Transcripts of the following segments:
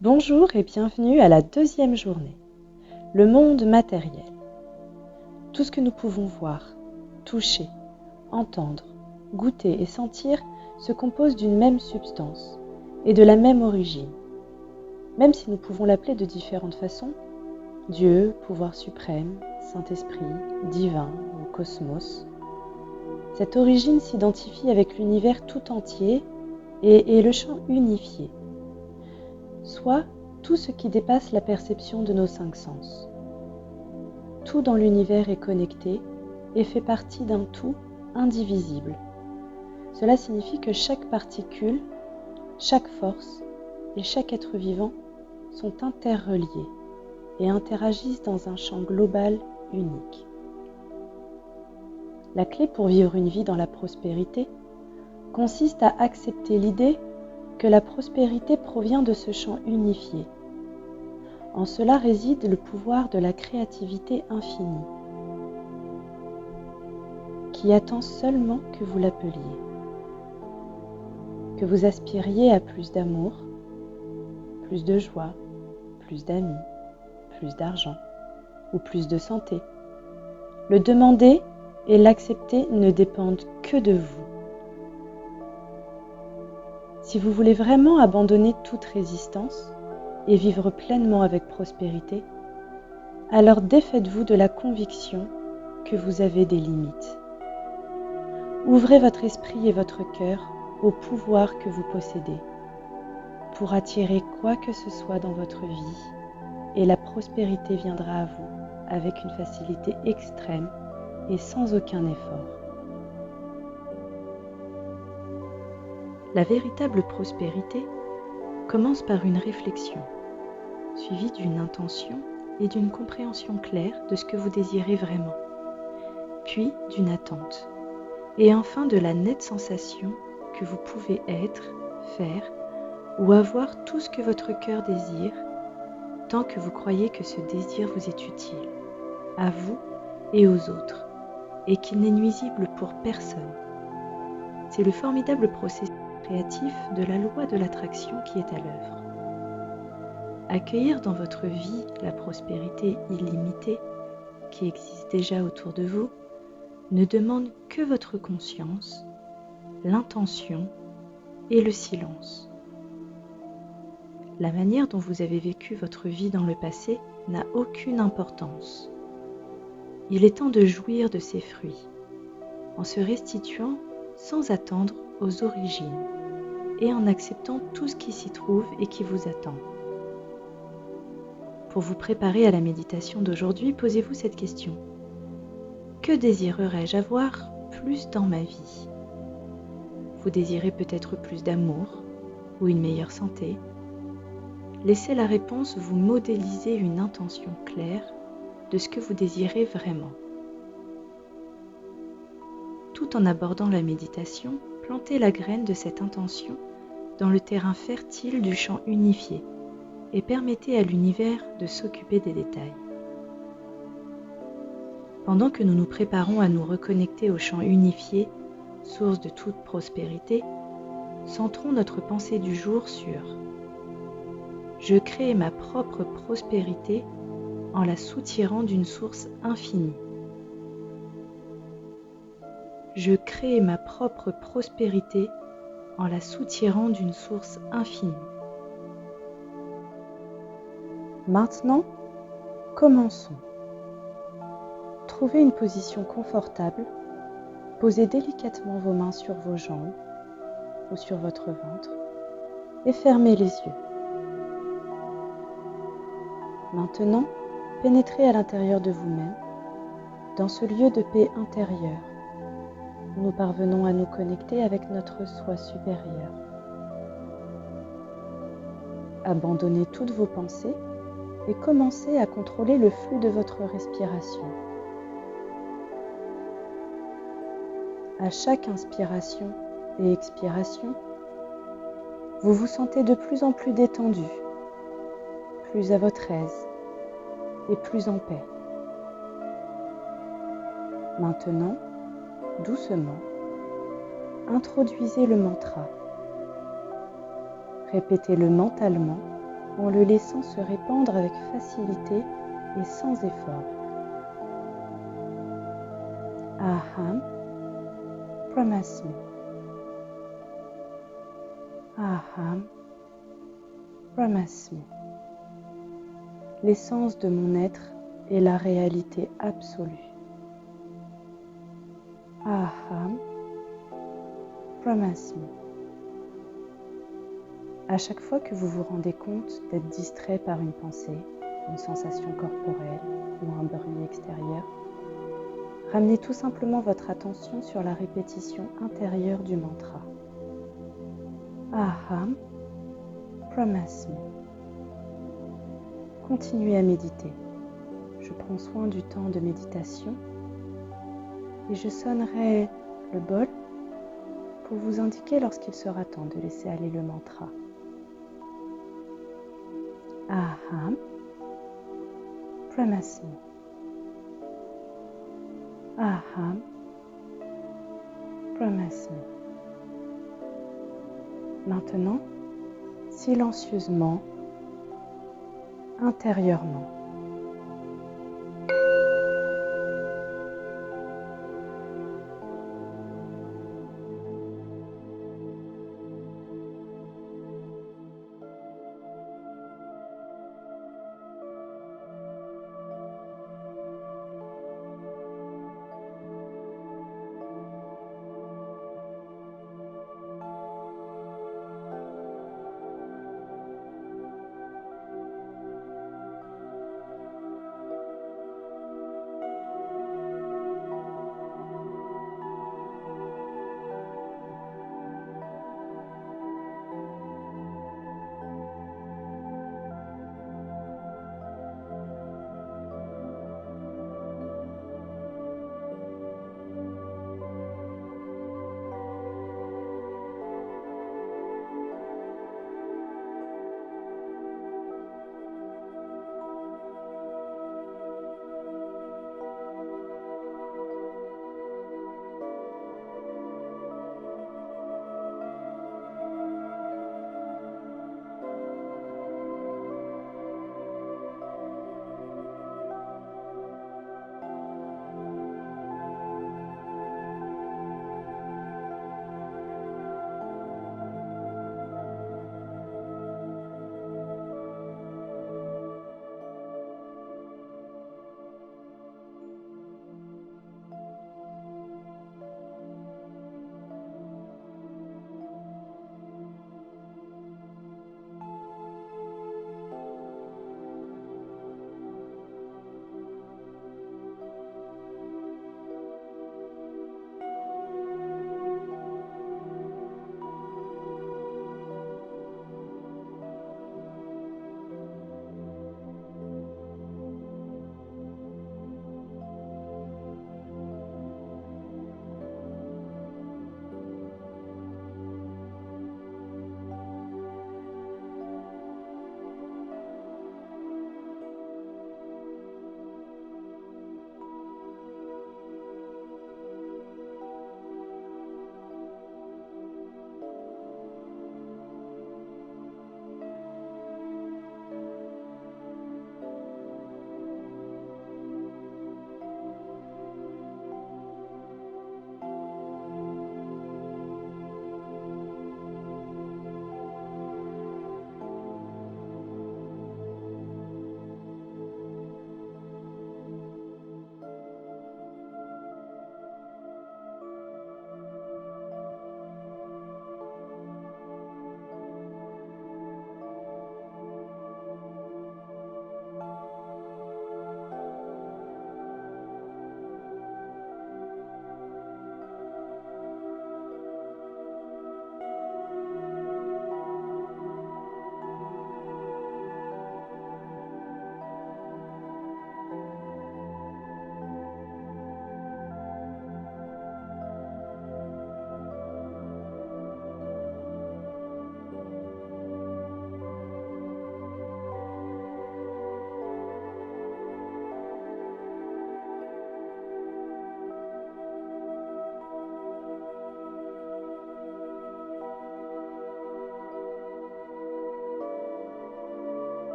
Bonjour et bienvenue à la deuxième journée. Le monde matériel. Tout ce que nous pouvons voir, toucher, entendre, goûter et sentir se compose d'une même substance et de la même origine. Même si nous pouvons l'appeler de différentes façons, Dieu, pouvoir suprême, Saint-Esprit, divin ou cosmos, cette origine s'identifie avec l'univers tout entier et est le champ unifié, soit tout ce qui dépasse la perception de nos cinq sens. Tout dans l'univers est connecté et fait partie d'un tout indivisible. Cela signifie que chaque particule, chaque force et chaque être vivant sont interreliés et interagissent dans un champ global unique. La clé pour vivre une vie dans la prospérité consiste à accepter l'idée que la prospérité provient de ce champ unifié. En cela réside le pouvoir de la créativité infinie, qui attend seulement que vous l'appeliez, que vous aspiriez à plus d'amour, plus de joie, plus d'amis, plus d'argent ou plus de santé. Le demander et l'accepter ne dépendent que de vous. Si vous voulez vraiment abandonner toute résistance et vivre pleinement avec prospérité, alors défaites-vous de la conviction que vous avez des limites. Ouvrez votre esprit et votre cœur au pouvoir que vous possédez pour attirer quoi que ce soit dans votre vie et la prospérité viendra à vous avec une facilité extrême et sans aucun effort. La véritable prospérité commence par une réflexion, suivie d'une intention et d'une compréhension claire de ce que vous désirez vraiment, puis d'une attente, et enfin de la nette sensation que vous pouvez être, faire ou avoir tout ce que votre cœur désire, tant que vous croyez que ce désir vous est utile, à vous et aux autres, et qu'il n'est nuisible pour personne. C'est le formidable processus créatif de la loi de l'attraction qui est à l'œuvre. Accueillir dans votre vie la prospérité illimitée qui existe déjà autour de vous ne demande que votre conscience, l'intention et le silence. La manière dont vous avez vécu votre vie dans le passé n'a aucune importance. Il est temps de jouir de ses fruits, en se restituant sans attendre aux origines et en acceptant tout ce qui s'y trouve et qui vous attend. Pour vous préparer à la méditation d'aujourd'hui, posez-vous cette question. Que désirerais-je avoir plus dans ma vie ? Vous désirez peut-être plus d'amour ou une meilleure santé ? Laissez la réponse vous modéliser une intention claire de ce que vous désirez vraiment. Tout en abordant la méditation, plantez la graine de cette intention dans le terrain fertile du champ unifié et permettez à l'univers de s'occuper des détails. Pendant que nous nous préparons à nous reconnecter au champ unifié, source de toute prospérité, centrons notre pensée du jour sur « Je crée ma propre prospérité en la soutirant d'une source infinie. » Je crée ma propre prospérité en la soutirant d'une source infinie. Maintenant, commençons. Trouvez une position confortable, posez délicatement vos mains sur vos jambes ou sur votre ventre et fermez les yeux. Maintenant, pénétrez à l'intérieur de vous-même, dans ce lieu de paix intérieure, où nous parvenons à nous connecter avec notre soi supérieur. Abandonnez toutes vos pensées et commencez à contrôler le flux de votre respiration. À chaque inspiration et expiration, vous vous sentez de plus en plus détendu, plus à votre aise et plus en paix. Maintenant, doucement, introduisez le mantra. Répétez-le mentalement en le laissant se répandre avec facilité et sans effort. Aham Brahmasmi. Aham Brahmasmi. L'essence de mon être est la réalité absolue. Aham Brahmasmi. À chaque fois que vous vous rendez compte d'être distrait par une pensée, une sensation corporelle ou un bruit extérieur, ramenez tout simplement votre attention sur la répétition intérieure du mantra. Aham Brahmasmi. Continuez à méditer. Je prends soin du temps de méditation et je sonnerai le bol pour vous indiquer lorsqu'il sera temps de laisser aller le mantra. Aham Brahmasmi. Aham Brahmasmi. Maintenant, silencieusement, intérieurement.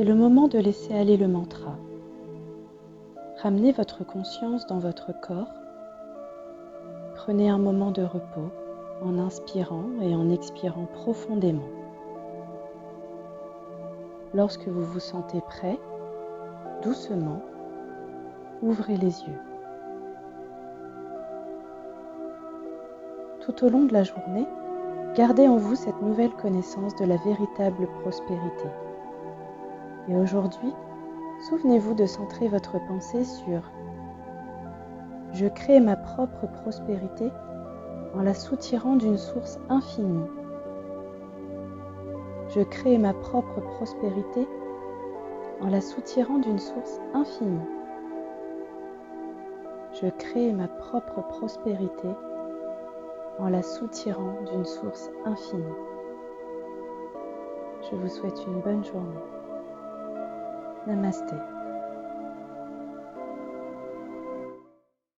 C'est le moment de laisser aller le mantra. Ramenez votre conscience dans votre corps. Prenez un moment de repos en inspirant et en expirant profondément. Lorsque vous vous sentez prêt, doucement, ouvrez les yeux. Tout au long de la journée, gardez en vous cette nouvelle connaissance de la véritable prospérité. Et aujourd'hui, souvenez-vous de centrer votre pensée sur « Je crée ma propre prospérité en la soutirant d'une source infinie. Je crée ma propre prospérité en la soutirant d'une source infinie. Je crée ma propre prospérité en la soutirant d'une source infinie. » Je vous souhaite une bonne journée. Namasté.